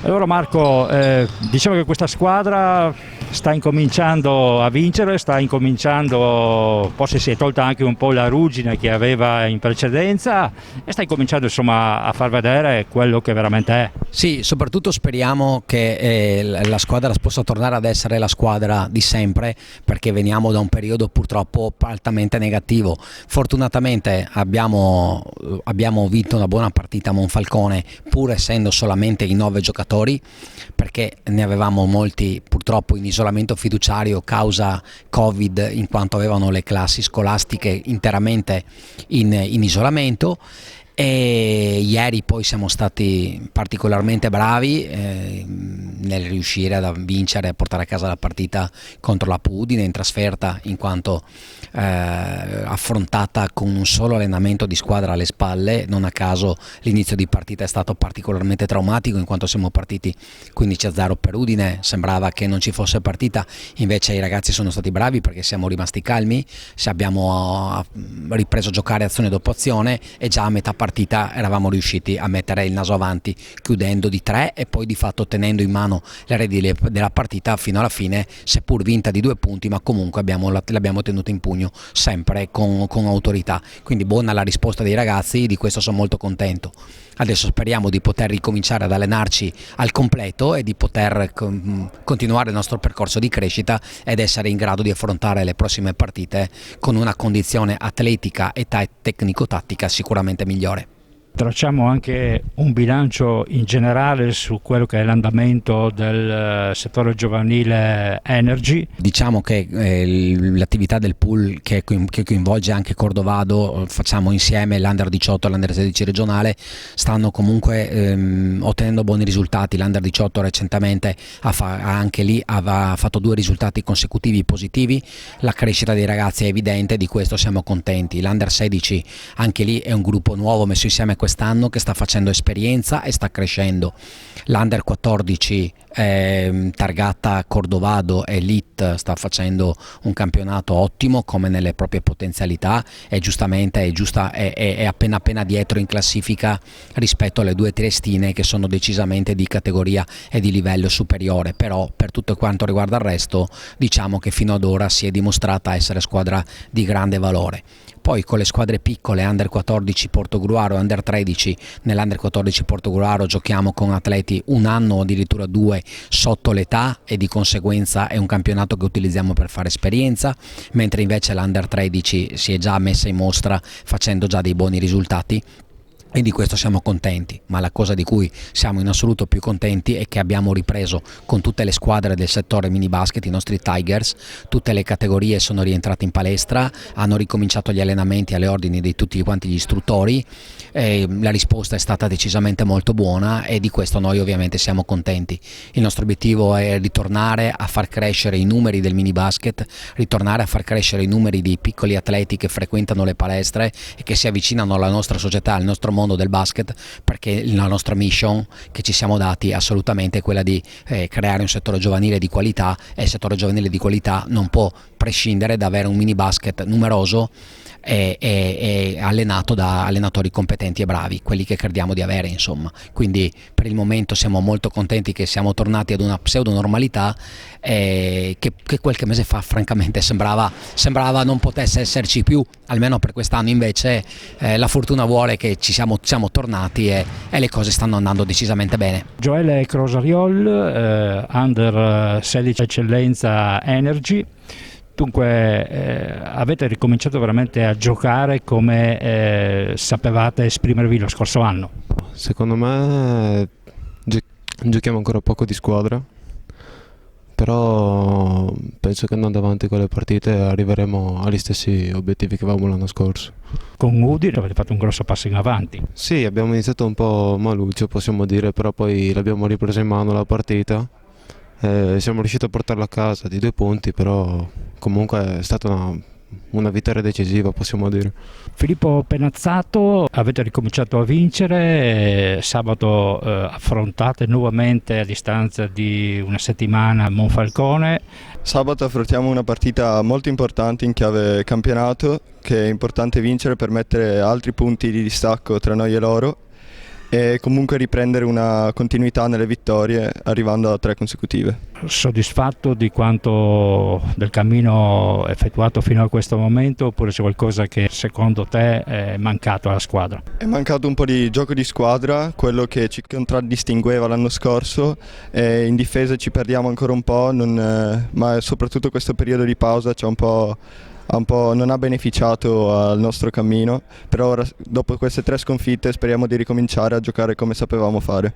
Allora Marco, diciamo che questa squadra sta incominciando a vincere, sta incominciando, forse si è tolta anche un po' la ruggine che aveva in precedenza e sta incominciando insomma a far vedere quello che veramente è. Sì, soprattutto speriamo che la squadra possa tornare ad essere la squadra di sempre, perché veniamo da un periodo purtroppo altamente negativo. Fortunatamente abbiamo vinto una buona partita a Monfalcone, pur essendo solamente in 9 giocatori, perché ne avevamo molti purtroppo in isolamento fiduciario causa Covid, in quanto avevano le classi scolastiche interamente in isolamento. E ieri poi siamo stati particolarmente bravi nel riuscire a vincere e portare a casa la partita contro la Udine in trasferta, in quanto affrontata con un solo allenamento di squadra alle spalle. Non a caso l'inizio di partita è stato particolarmente traumatico, in quanto siamo partiti 15-0 per Udine, sembrava che non ci fosse partita, invece i ragazzi sono stati bravi perché siamo rimasti calmi, abbiamo ripreso a giocare azione dopo azione e già a metà partita eravamo riusciti a mettere il naso avanti, chiudendo di 3 e poi di fatto tenendo in mano le redini della partita fino alla fine, seppur vinta di 2 punti, ma comunque l'abbiamo tenuta in pugno sempre con autorità. Quindi buona la risposta dei ragazzi, di questo sono molto contento. Adesso speriamo di poter ricominciare ad allenarci al completo e di poter continuare il nostro percorso di crescita ed essere in grado di affrontare le prossime partite con una condizione atletica e tecnico-tattica sicuramente migliore. Tracciamo anche un bilancio in generale su quello che è l'andamento del settore giovanile Energy. Diciamo che l'attività del pool che coinvolge anche Cordovado, facciamo insieme l'Under 18 e l'Under 16 regionale, stanno comunque ottenendo buoni risultati. L'Under 18 recentemente anche lì aveva fatto 2 risultati consecutivi positivi, la crescita dei ragazzi è evidente, di questo siamo contenti. L'Under 16 anche lì è un gruppo nuovo messo insieme quest'anno che sta facendo esperienza e sta crescendo. L'Under 14 targata Cordovado Elite sta facendo un campionato ottimo come nelle proprie potenzialità, è appena dietro in classifica rispetto alle 2 triestine che sono decisamente di categoria e di livello superiore, però per tutto quanto riguarda il resto diciamo che fino ad ora si è dimostrata essere squadra di grande valore. Poi con le squadre piccole, Under 14 Portogruaro e Under 13, nell'Under 14 Portogruaro giochiamo con atleti 1 anno o addirittura 2 sotto l'età e di conseguenza è un campionato che utilizziamo per fare esperienza, mentre invece l'Under 13 si è già messa in mostra facendo già dei buoni risultati. E di questo siamo contenti, ma la cosa di cui siamo in assoluto più contenti è che abbiamo ripreso con tutte le squadre del settore mini basket, i nostri Tigers, tutte le categorie sono rientrate in palestra, hanno ricominciato gli allenamenti alle ordini di tutti quanti gli istruttori, la risposta è stata decisamente molto buona e di questo noi ovviamente siamo contenti. Il nostro obiettivo è ritornare a far crescere i numeri del mini basket, ritornare a far crescere i numeri di piccoli atleti che frequentano le palestre e che si avvicinano alla nostra società, al nostro mondo del basket, perché la nostra mission che ci siamo dati è assolutamente quella di creare un settore giovanile di qualità, e il settore giovanile di qualità non può prescindere da avere un mini basket numeroso e allenato da allenatori competenti e bravi, quelli che crediamo di avere, insomma. Quindi per il momento siamo molto contenti che siamo tornati ad una pseudo normalità che qualche mese fa francamente sembrava non potesse esserci più, almeno per quest'anno. Invece la fortuna vuole che siamo tornati e le cose stanno andando decisamente bene. Joele Crosariol, Under 16 Eccellenza Energy. Dunque avete ricominciato veramente a giocare come sapevate esprimervi lo scorso anno? Secondo me giochiamo ancora poco di squadra, però penso che andando avanti con le partite arriveremo agli stessi obiettivi che avevamo l'anno scorso. Con Udine avete fatto un grosso passo in avanti. Sì, abbiamo iniziato un po' maluccio, possiamo dire, però poi l'abbiamo ripresa in mano la partita. Siamo riusciti a portarla a casa di 2 punti, però comunque è stata una vittoria decisiva, possiamo dire. Filippo Penazzato, avete ricominciato a vincere, sabato affrontate nuovamente a distanza di una settimana Monfalcone. Sabato affrontiamo una partita molto importante in chiave campionato, che è importante vincere per mettere altri punti di distacco tra noi e loro. e comunque riprendere una continuità nelle vittorie arrivando a 3 consecutive. Soddisfatto di quanto del cammino effettuato fino a questo momento, oppure c'è qualcosa che secondo te è mancato alla squadra? È mancato un po' di gioco di squadra, quello che ci contraddistingueva l'anno scorso, e in difesa ci perdiamo ancora un po', ma soprattutto questo periodo di pausa non ha beneficiato al nostro cammino, però ora, dopo queste 3 sconfitte speriamo di ricominciare a giocare come sapevamo fare.